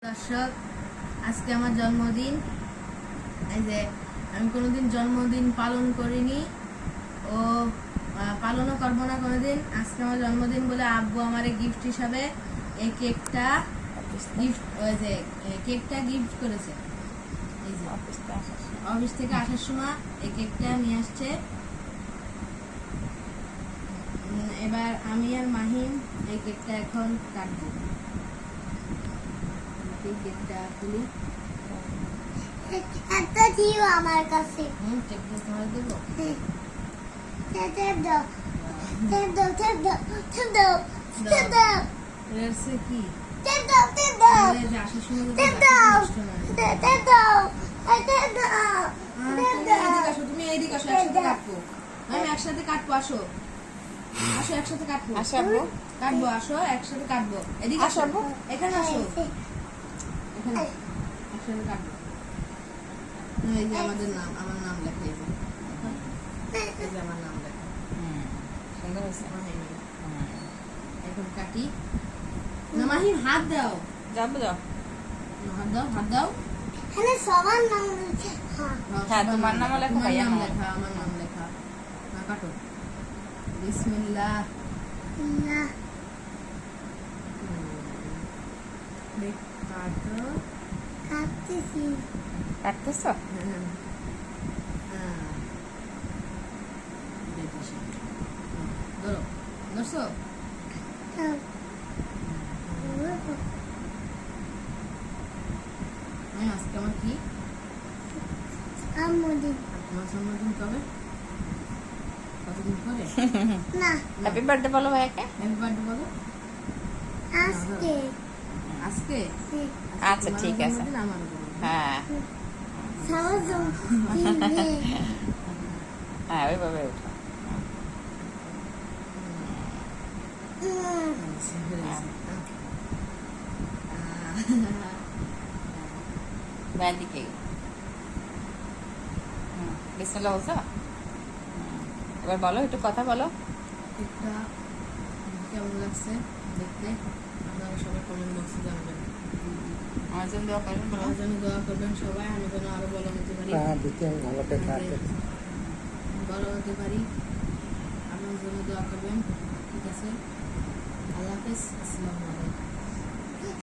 দর্শক, আজকে আমার জন্মদিন। এই যে আমি কোনোদিন জন্মদিন পালন করিনি ও পালনও করবো না কোনোদিন। আজকে আমার জন্মদিন বলে আব্বু আমারে গিফট হিসাবে এই কেকটা গিফট করেছে। এই যে অফিস থেকে আসার সময় এই কেকটা নিয়ে আসছে। এবার আমি আর মাহিম এই কেকটা এখন কাটবো। কেকটা খুলি। একটা দিও আমার কাছে। কেকটা তোমার দেবো। টেপ দাও টেপ দাও টেপ দাও টেপ দাও টেপ দাও এরছে কি টেপ দাও টেপ দাও এই যে আসার সময় টেপ দাও টেপ দাও টেপ দাও টেপ দাও। তুমি এইদিকে আসো, একসাথে কাটবো। আমি একসাথে কাটবো, আসো আসো একসাথে কাটবো। আসো কাটবো, আসো একসাথে কাটবো। এদিকে আসো, এখানে আসো, এখানে একসাথে কাটবো। এই যে আমার নাম লেখা। এই যে আমার নাম লেখা। সুন্দর হয়েছে। এখন কাটি। না মাহিম, হাত দাও। যাবো যাও। হাত দাও, হাত দাও। এখানে সবার নাম লিখে। হ্যাঁ, তোমার নামও লেখা, তোমার ভাইয়ার নাম নামও। লেখা, আমার নাম লেখা। না, কাটো। বিসমিল্লাহ। না কাটো। কাটতেছি। কাটতেছো? ধরো, ধরছো? আজকে আমার কি? আমুদি তোমার জন্মদিন কবে? কতদিন পরে? না হ্যাপি বার্থডে বলো ভাইয়াকে। হ্যাপি বার্থডে বলো। আজকে আজকে? আচ্ছা, ঠিক আছে। জন্মদিন আমারও বলো। হ্যাঁ সবার জন্য হ্যাঁ, ওইভাবে উঠো। ভাইয়ের দিকে বিসমিল্লাহ বলছো? এবার বলো, একটু কথা বলো। এটা কেমন লাগছে দেখতে? আপনারা সবাই কমেন্ট বক্সে জানাবেন। আমার জন্য দোয়া করবেন, বলো। আমার জন্য দোয়া করবেন সবাই, আমি যেন আরো বড় হতে পারি। বড় হতে পারি, আমার জন্য দোয়া করবেন। ঠিক আছে, আল্লাহ হাফেজ, আসসালামু আলাইকুম।